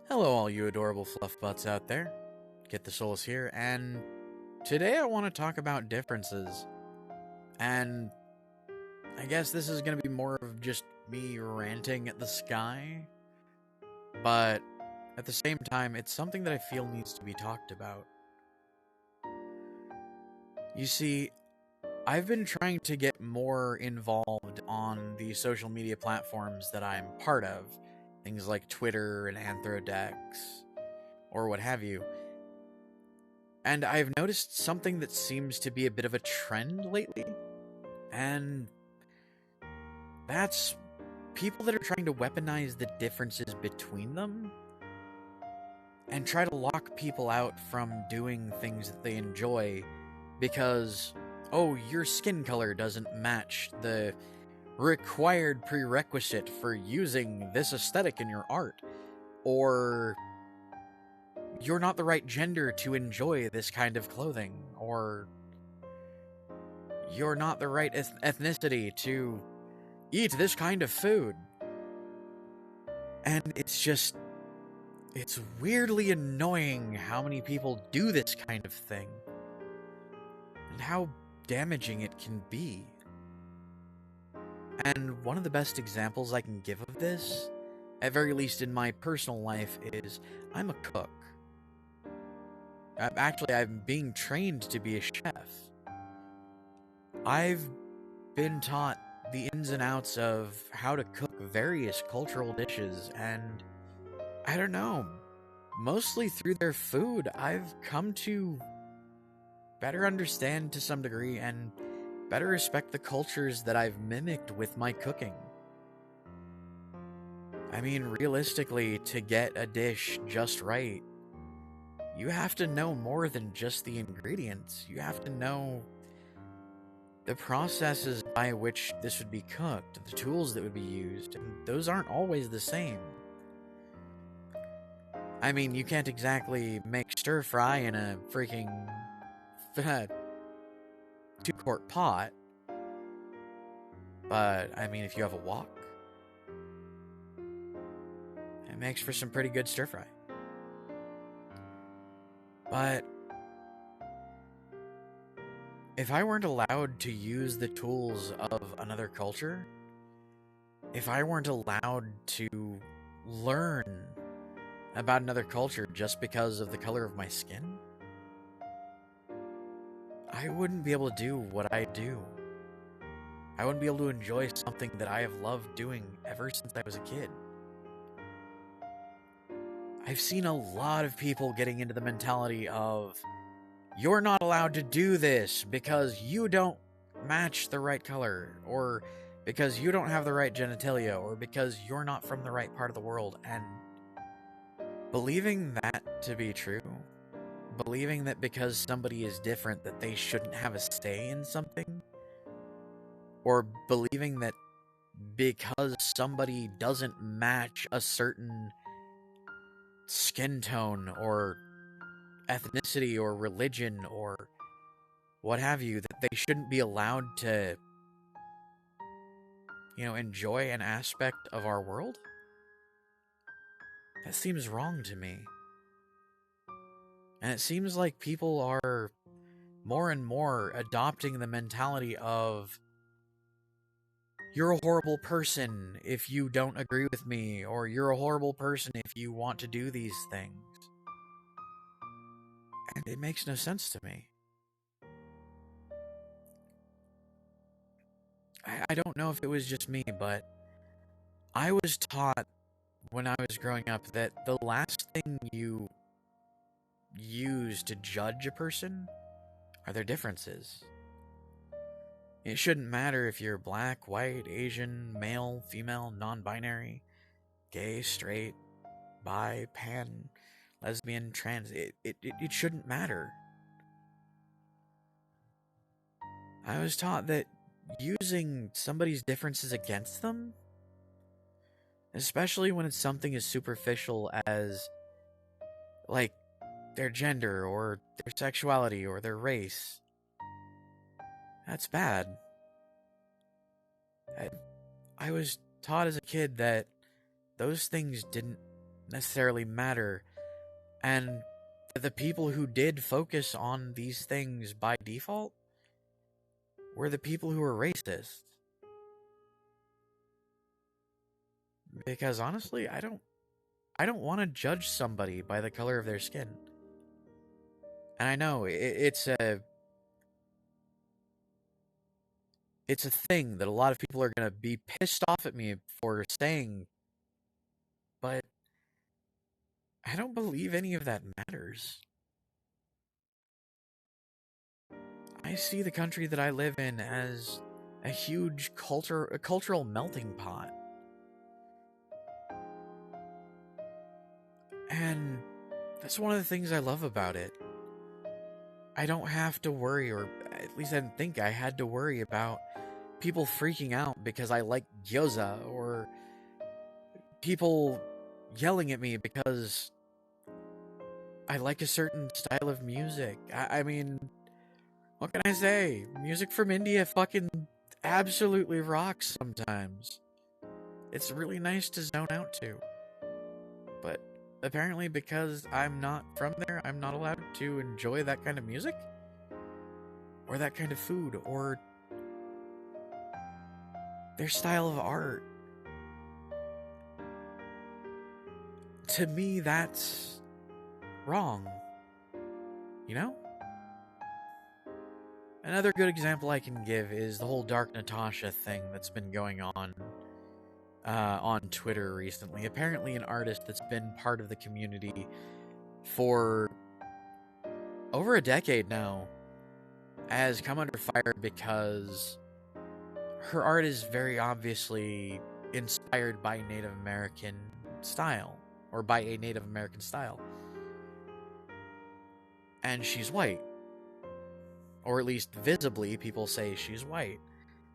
Hello, all you adorable fluff butts out there. Kitthesoulless here, and today I want to talk about differences. And I guess this is going to be more of just me ranting at the sky, but at the same time, it's something that I feel needs to be talked about. You see, I've been trying to get more involved on the social media platforms that I'm part of, things like Twitter and Anthrodex, or what have you. And I've noticed something that seems to be a bit of a trend lately, and that's people that are trying to weaponize the differences between them and try to lock people out from doing things that they enjoy because, oh, your skin color doesn't match the required prerequisite for using this aesthetic in your art, or you're not the right gender to enjoy this kind of clothing, or you're not the right ethnicity to eat this kind of food. And it's weirdly annoying how many people do this kind of thing, and how damaging it can be. And one of the best examples I can give of this, at very least in my personal life, is I'm a cook. Actually, I'm being trained to be a chef. I've been taught the ins and outs of how to cook various cultural dishes, and I don't know, mostly through their food, I've come to better understand to some degree and better respect the cultures that I've mimicked with my cooking. I mean, realistically, to get a dish just right, you have to know more than just the ingredients. You have to know the processes by which this would be cooked, the tools that would be used, and those aren't always the same. I mean, you can't exactly make stir fry in a freaking 2-quart pot, but I mean, if you have a wok, it makes for some pretty good stir fry. But if I weren't allowed to use the tools of another culture, if I weren't allowed to learn about another culture just because of the color of my skin, I wouldn't be able to do what I do. I wouldn't be able to enjoy something that I have loved doing ever since I was a kid. I've seen a lot of people getting into the mentality of, you're not allowed to do this because you don't match the right color, or because you don't have the right genitalia, or because you're not from the right part of the world, and believing that to be true, believing that because somebody is different that they shouldn't have a say in something, or believing that because somebody doesn't match a certain skin tone or ethnicity or religion or what have you, that they shouldn't be allowed to, enjoy an aspect of our world? That seems wrong to me. And it seems like people are more and more adopting the mentality of, you're a horrible person if you don't agree with me, or you're a horrible person if you want to do these things. And it makes no sense to me. I don't know if it was just me, but I was taught when I was growing up that the last thing you use to judge a person are their differences. It shouldn't matter if you're black, white, Asian, male, female, non-binary, gay, straight, bi, pan, lesbian, trans. It shouldn't matter. I was taught that using somebody's differences against them, especially when it's something as superficial as, like, their gender, or their sexuality, or their race, that's bad. I was taught as a kid that those things didn't necessarily matter, and that the people who did focus on these things by default were the people who were racist. Because honestly, I don't want to judge somebody by the color of their skin. And I know it's a thing that a lot of people are going to be pissed off at me for saying, but I don't believe any of that matters. I see the country that I live in as a huge cultural melting pot. And that's one of the things I love about it. I don't have to worry, or at least I didn't think I had to worry about people freaking out because I like gyoza, or people yelling at me because I like a certain style of music. I mean, what can I say? Music from India fucking absolutely rocks sometimes. It's really nice to zone out to. But apparently because I'm not from there, I'm not allowed to enjoy that kind of music? Or that kind of food, or their style of art. To me, that's wrong. You know? Another good example I can give is the whole Dark Natasha thing that's been going on Twitter recently. Apparently an artist that's been part of the community for over a decade now has come under fire because her art is very obviously inspired by Native American style, or by a Native American style. And she's white. Or at least visibly, people say she's white.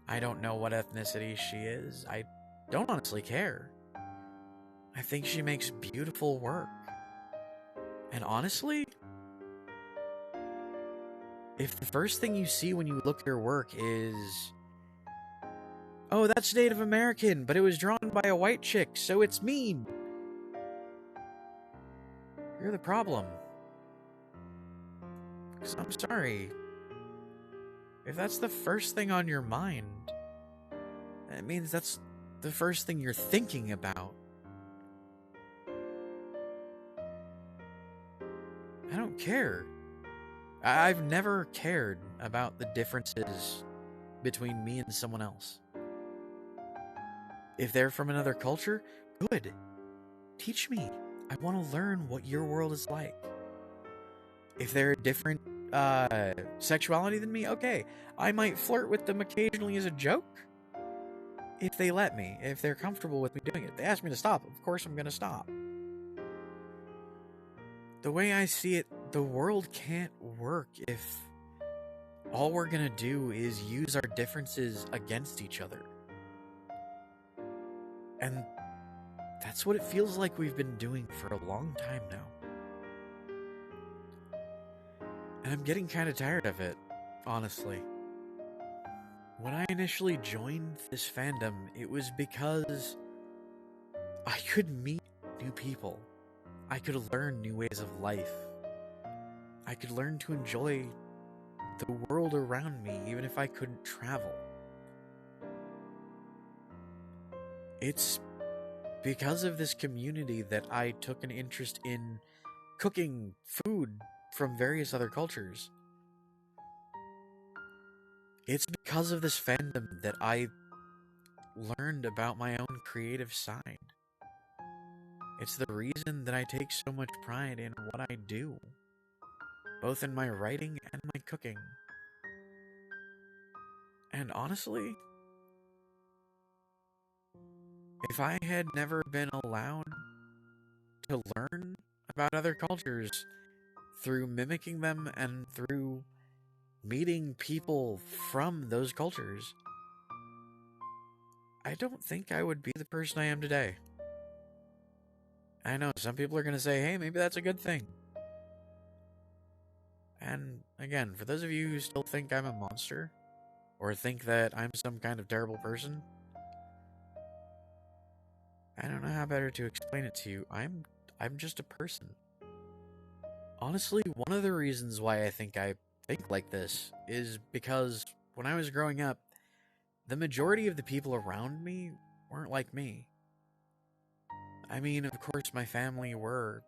I don't know what ethnicity she is. I don't honestly care. I think she makes beautiful work. And honestly, if the first thing you see when you look at her work is, oh, that's Native American, but it was drawn by a white chick, so it's mean, you're the problem. Because I'm sorry, if that's the first thing on your mind, that means that's the first thing you're thinking about. I don't care. I've never cared about the differences between me and someone else. If they're from another culture, good. Teach me. I want to learn what your world is like. If they're a different sexuality than me, okay. I might flirt with them occasionally as a joke. If they let me. If they're comfortable with me doing it. If they ask me to stop, of course I'm going to stop. The way I see it, the world can't work if all we're going to do is use our differences against each other. And that's what it feels like we've been doing for a long time now. And I'm getting kind of tired of it, honestly. When I initially joined this fandom, it was because I could meet new people. I could learn new ways of life. I could learn to enjoy the world around me, even if I couldn't travel. It's because of this community that I took an interest in cooking food from various other cultures. It's because of this fandom that I learned about my own creative side. It's the reason that I take so much pride in what I do, both in my writing and my cooking. And honestly, if I had never been allowed to learn about other cultures through mimicking them and through meeting people from those cultures, I don't think I would be the person I am today. I know some people are going to say, hey, maybe that's a good thing. And again, for those of you who still think I'm a monster, or think that I'm some kind of terrible person, I don't know how better to explain it to you. I'm I'm just a person. Honestly, one of the reasons why I think like this is because when I was growing up, the majority of the people around me weren't like me. I mean, of course, my family were.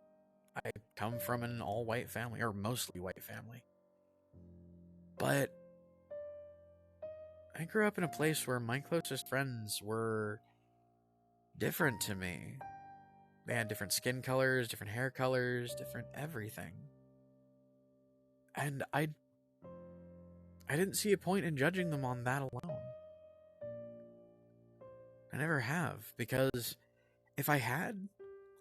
I come from an all-white family, or mostly white family. But I grew up in a place where my closest friends were different to me. They had different skin colors, different hair colors, different everything. And I didn't see a point in judging them on that alone. I never have, because if I had,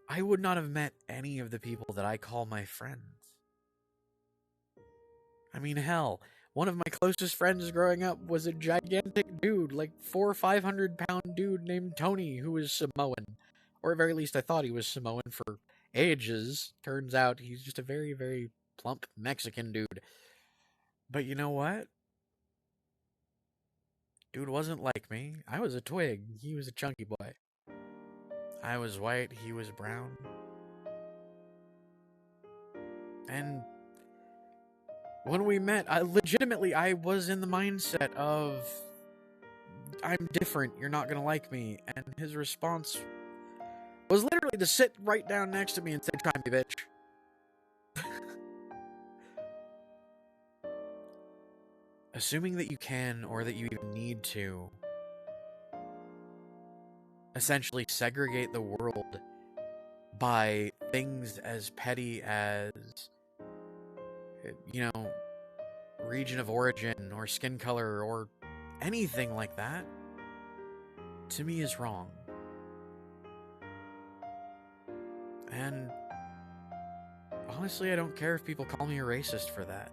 I would not have met any of the people that I call my friends. I mean, hell, one of my closest friends growing up was a gigantic dude, like 400 or 500-pound dude named Tony, who was Samoan. Or at very least I thought he was Samoan for ages. Turns out he's just a very, very plump Mexican dude. But you know what? Dude wasn't like me. I was a twig. He was a chunky boy. I was white. He was brown. And when we met, I was in the mindset of, I'm different. You're not going to like me. And his response was literally to sit right down next to me and say, try me, bitch. Assuming that you can, or that you even need to, essentially segregate the world by things as petty as, you know, region of origin, or skin color, or anything like that, to me is wrong. And honestly, I don't care if people call me a racist for that.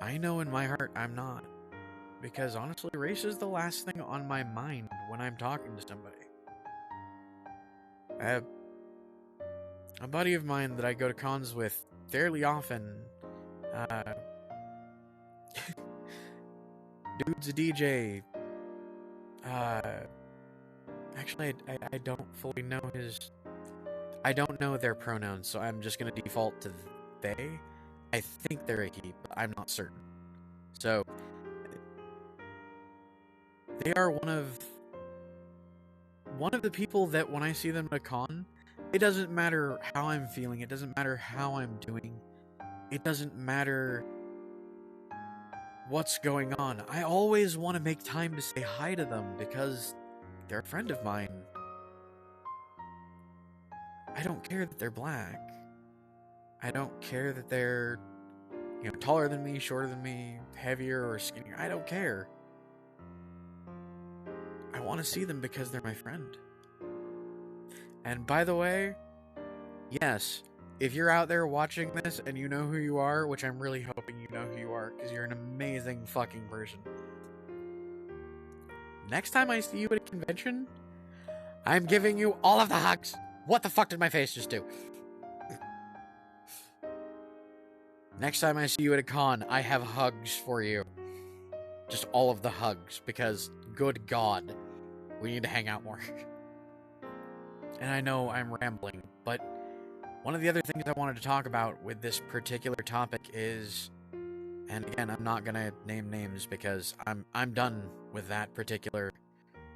I know in my heart I'm not. Because honestly, race is the last thing on my mind when I'm talking to somebody. A buddy of mine that I go to cons with fairly often, dude's a DJ. Actually, I don't fully know I don't know their pronouns, so I'm just going to default to they. I think they're a he, but I'm not certain. So, they are one of the people that when I see them at a con, it doesn't matter how I'm feeling, it doesn't matter how I'm doing, it doesn't matter what's going on. I always want to make time to say hi to them because they're a friend of mine. I don't care that they're black. I don't care that they're, taller than me, shorter than me, heavier or skinnier. I don't care. I want to see them because they're my friend. And by the way, yes, if you're out there watching this and you know who you are, which I'm really hoping you know who you are, because you're an amazing fucking person. Next time I see you at a convention, I'm giving you all of the hugs. What the fuck did my face just do? Next time I see you at a con, I have hugs for you. Just all of the hugs, because good God, we need to hang out more. And I know I'm rambling, but one of the other things I wanted to talk about with this particular topic is, and again, I'm not gonna name names because I'm done with that particular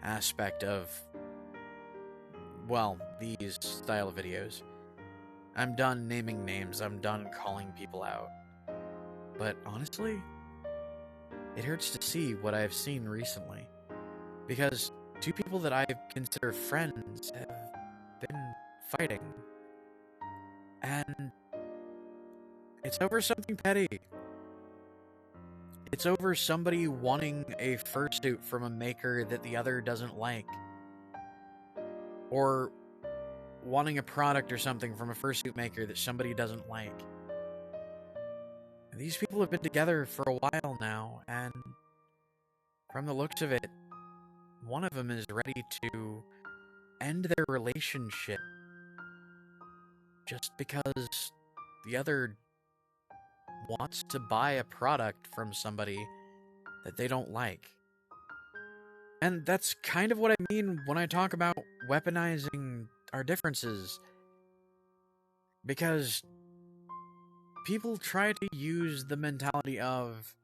aspect of, well, these style of videos. I'm done naming names, I'm done calling people out. But honestly, it hurts to see what I've seen recently. Because two people that I consider friends have been fighting. And it's over something petty. It's over somebody wanting a fursuit from a maker that the other doesn't like. Or wanting a product or something from a fursuit maker that somebody doesn't like. And these people have been together for a while now, and from the looks of it, one of them is ready to end their relationship just because the other wants to buy a product from somebody that they don't like. And that's kind of what I mean when I talk about weaponizing our differences. Because people try to use the mentality of,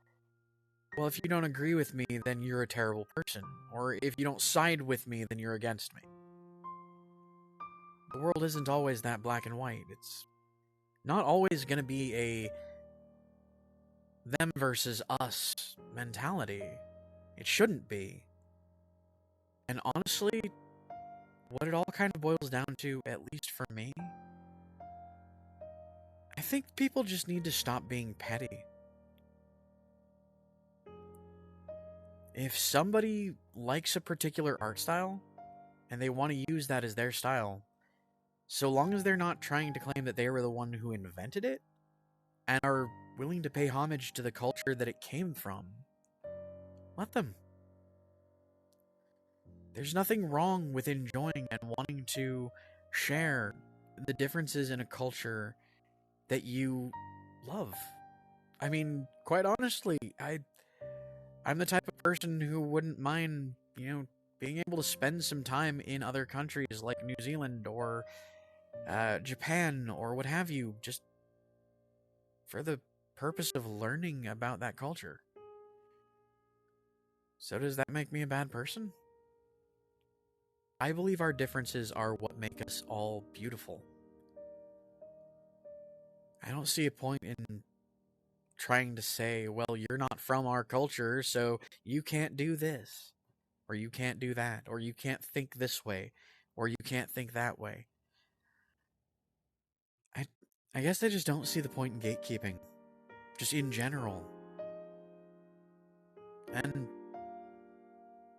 well, if you don't agree with me, then you're a terrible person. Or if you don't side with me, then you're against me. The world isn't always that black and white. It's not always going to be a them versus us mentality. It shouldn't be. And honestly, what it all kind of boils down to, at least for me, I think people just need to stop being petty. If somebody likes a particular art style, and they want to use that as their style, so long as they're not trying to claim that they were the one who invented it, and are willing to pay homage to the culture that it came from, let them. There's nothing wrong with enjoying and wanting to share the differences in a culture that you love. I mean, quite honestly, I'm the type of person who wouldn't mind, being able to spend some time in other countries like New Zealand or Japan or what have you, just for the purpose of learning about that culture. So does that make me a bad person? I believe our differences are what make us all beautiful. I don't see a point in trying to say, well, you're not from our culture, so you can't do this, or you can't do that, or you can't think this way, or you can't think that way. I guess I just don't see the point in gatekeeping, just in general. And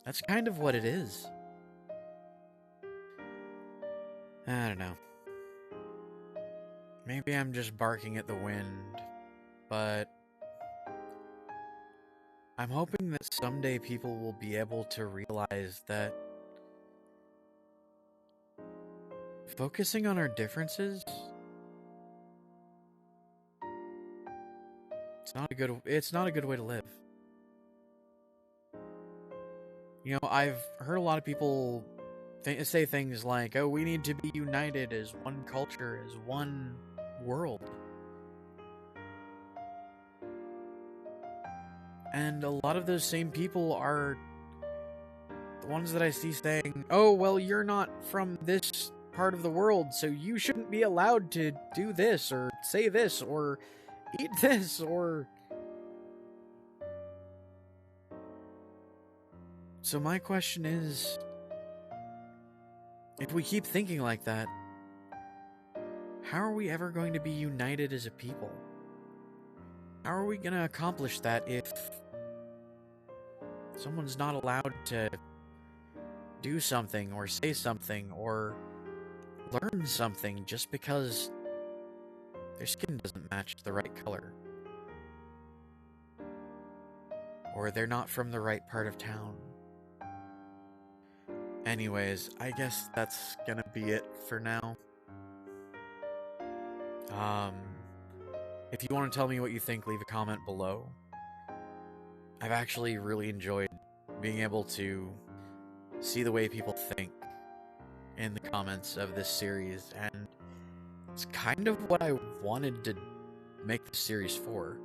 that's kind of what it is. I don't know. Maybe I'm just barking at the wind, but I'm hoping that someday people will be able to realize that focusing on our differences, it's not a good way to live. I've heard a lot of people say things like, oh, we need to be united as one culture, as one world. And a lot of those same people are the ones that I see saying, oh, well, you're not from this part of the world, so you shouldn't be allowed to do this, or say this, or eat this, or... So my question is, if we keep thinking like that, how are we ever going to be united as a people? How are we going to accomplish that if someone's not allowed to do something, or say something, or learn something just because their skin doesn't match the right color? Or they're not from the right part of town? Anyways, I guess that's gonna be it for now. If you want to tell me what you think, leave a comment below. I've actually really enjoyed being able to see the way people think in the comments of this series, and it's kind of what I wanted to make this series for.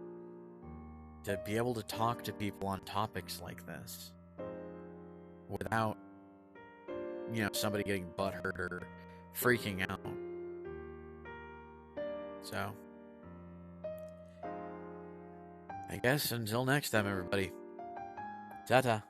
To be able to talk to people on topics like this without, somebody getting butthurt or freaking out. So, I guess until next time, everybody. Ta-ta.